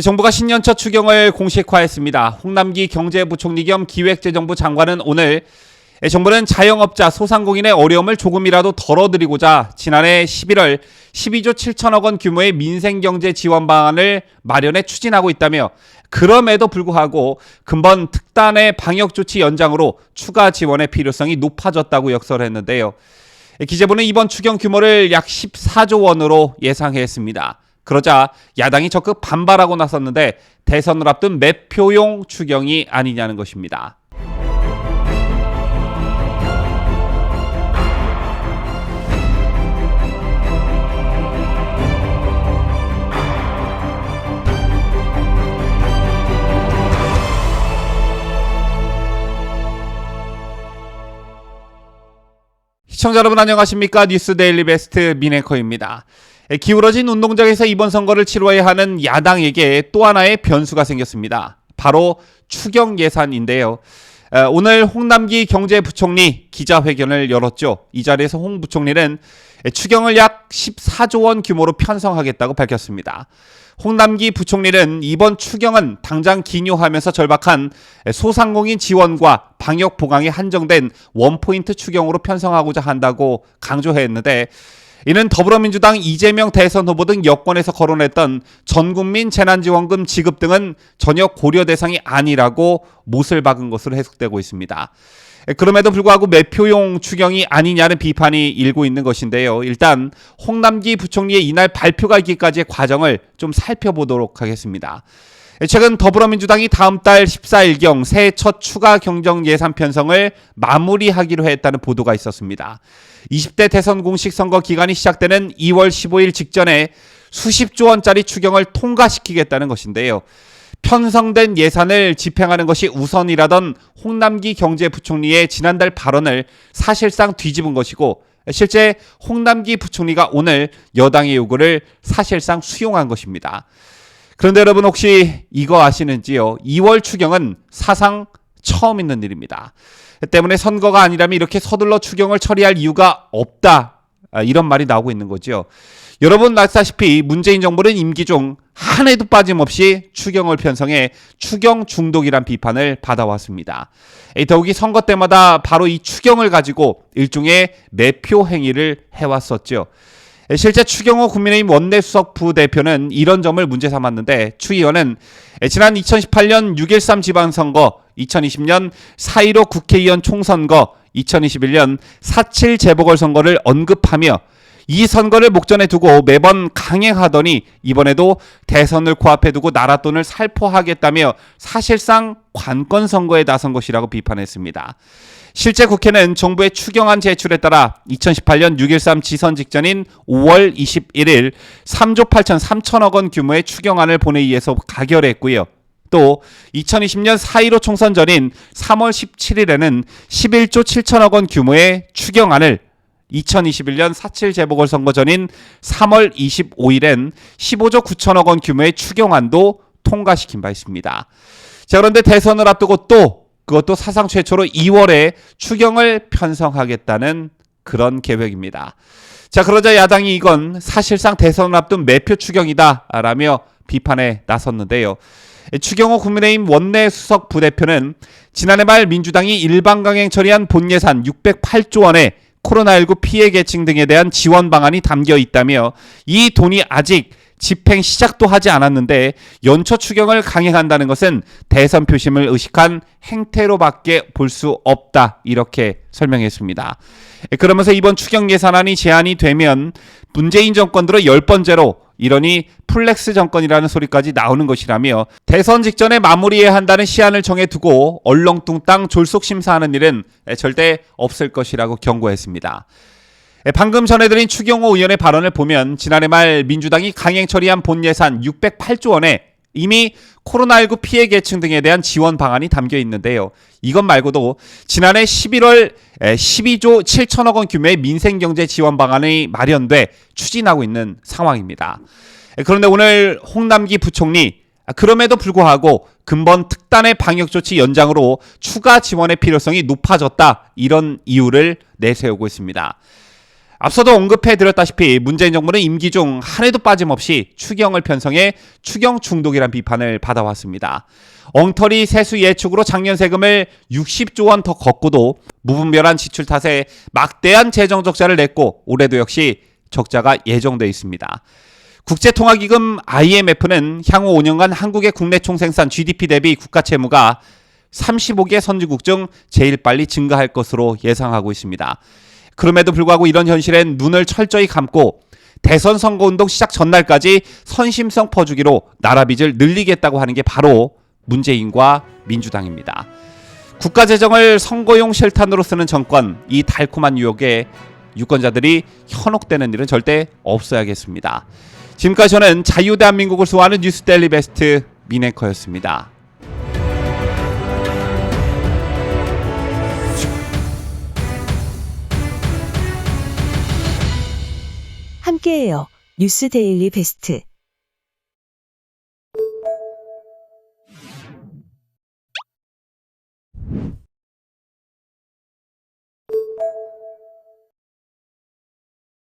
정부가 신년 첫 추경을 공식화했습니다. 홍남기 경제부총리 겸 기획재정부 장관은 오늘 정부는 자영업자, 소상공인의 어려움을 조금이라도 덜어드리고자 지난해 11월 12조 7천억 원 규모의 민생경제 지원 방안을 마련해 추진하고 있다며, 그럼에도 불구하고 근본 특단의 방역조치 연장으로 추가 지원의 필요성이 높아졌다고 역설했는데요. 기재부는 이번 추경 규모를 약 14조 원으로 예상했습니다. 그러자 야당이 적극 반발하고 나섰는데, 대선을 앞둔 매표용 추경이 아니냐는 것입니다. 시청자 여러분 안녕하십니까? 뉴스 데일리 베스트 민앵커입니다. 기울어진 운동장에서 이번 선거를 치러야 하는 야당에게 또 하나의 변수가 생겼습니다. 바로 추경 예산인데요. 오늘 홍남기 경제부총리 기자회견을 열었죠. 이 자리에서 홍 부총리는 추경을 약 14조 원 규모로 편성하겠다고 밝혔습니다. 홍남기 부총리는 이번 추경은 당장 기묘하면서 절박한 소상공인 지원과 방역 보강에 한정된 원포인트 추경으로 편성하고자 한다고 강조했는데, 이는 더불어민주당 이재명 대선 후보 등 여권에서 거론했던 전국민 재난지원금 지급 등은 전혀 고려 대상이 아니라고 못을 박은 것으로 해석되고 있습니다. 그럼에도 불구하고 매표용 추경이 아니냐는 비판이 일고 있는 것인데요. 일단 홍남기 부총리의 이날 발표가 있기까지의 과정을 좀 살펴보도록 하겠습니다. 최근 더불어민주당이 다음 달 14일경 새해 첫 추가 경정 예산 편성을 마무리하기로 했다는 보도가 있었습니다. 20대 대선 공식 선거 기간이 시작되는 2월 15일 직전에 수십조 원짜리 추경을 통과시키겠다는 것인데요. 편성된 예산을 집행하는 것이 우선이라던 홍남기 경제부총리의 지난달 발언을 사실상 뒤집은 것이고, 실제 홍남기 부총리가 오늘 여당의 요구를 사실상 수용한 것입니다. 그런데 여러분 혹시 이거 아시는지요? 2월 추경은 사상 처음 있는 일입니다. 때문에 선거가 아니라면 이렇게 서둘러 추경을 처리할 이유가 없다, 이런 말이 나오고 있는 거죠. 여러분 아시다시피 문재인 정부는 임기 중 한 해도 빠짐없이 추경을 편성해 추경 중독이란 비판을 받아왔습니다. 더욱이 선거 때마다 바로 이 추경을 가지고 일종의 매표 행위를 해왔었죠. 실제 추경호 국민의힘 원내수석 부대표는 이런 점을 문제 삼았는데, 추 의원은 지난 2018년 6.13 지방선거, 2020년 4.15 국회의원 총선거, 2021년 4.7 재보궐선거를 언급하며 이 선거를 목전에 두고 매번 강행하더니 이번에도 대선을 코앞에 두고 나라 돈을 살포하겠다며 사실상 관건 선거에 나선 것이라고 비판했습니다. 실제 국회는 정부의 추경안 제출에 따라 2018년 6.13 지선 직전인 5월 21일 3조 8,3천억 원 규모의 추경안을 본회의에서 가결했고요. 또 2020년 4.15 총선 전인 3월 17일에는 11조 7천억 원 규모의 추경안을, 2021년 4.7 재보궐선거 전인 3월 25일엔 15조 9천억 원 규모의 추경안도 통과시킨 바 있습니다. 자, 그런데 대선을 앞두고 그것도 사상 최초로 2월에 추경을 편성하겠다는 그런 계획입니다. 자, 그러자 야당이 이건 사실상 대선을 앞둔 매표 추경이다라며 비판에 나섰는데요. 추경호 국민의힘 원내수석 부대표는 지난해 말 민주당이 일반 강행 처리한 본예산 608조 원에 코로나19 피해 계층 등에 대한 지원 방안이 담겨 있다며, 이 돈이 아직 집행 시작도 하지 않았는데 연초 추경을 강행한다는 것은 대선 표심을 의식한 행태로밖에 볼 수 없다, 이렇게 설명했습니다. 그러면서 이번 추경 예산안이 제안이 되면 문재인 정권 들어 10번째로 이러니 플렉스 정권이라는 소리까지 나오는 것이라며, 대선 직전에 마무리해야 한다는 시한을 정해두고 얼렁뚱땅 졸속 심사하는 일은 절대 없을 것이라고 경고했습니다. 방금 전해드린 추경호 의원의 발언을 보면 지난해 말 민주당이 강행 처리한 본예산 608조 원에 이미 코로나19 피해 계층 등에 대한 지원 방안이 담겨 있는데요. 이것 말고도 지난해 11월 12조 7천억 원 규모의 민생경제 지원 방안이 마련돼 추진하고 있는 상황입니다. 그런데 오늘 홍남기 부총리, 그럼에도 불구하고 근본 특단의 방역조치 연장으로 추가 지원의 필요성이 높아졌다, 이런 이유를 내세우고 있습니다. 앞서도 언급해드렸다시피 문재인 정부는 임기 중 한 해도 빠짐없이 추경을 편성해 추경 중독이란 비판을 받아왔습니다. 엉터리 세수 예측으로 작년 세금을 60조 원 더 걷고도 무분별한 지출 탓에 막대한 재정 적자를 냈고 올해도 역시 적자가 예정돼 있습니다. 국제통화기금 IMF는 향후 5년간 한국의 국내 총생산 GDP 대비 국가 채무가 35개 선진국 중 제일 빨리 증가할 것으로 예상하고 있습니다. 그럼에도 불구하고 이런 현실엔 눈을 철저히 감고 대선 선거운동 시작 전날까지 선심성 퍼주기로 나라 빚을 늘리겠다고 하는 게 바로 문재인과 민주당입니다. 국가재정을 선거용 실탄으로 쓰는 정권, 이 달콤한 유혹에 유권자들이 현혹되는 일은 절대 없어야겠습니다. 지금까지 저는 자유대한민국을 수호하는 뉴스데일리 베스트 민앵커였습니다. 함께해요. 뉴스데일리 베스트.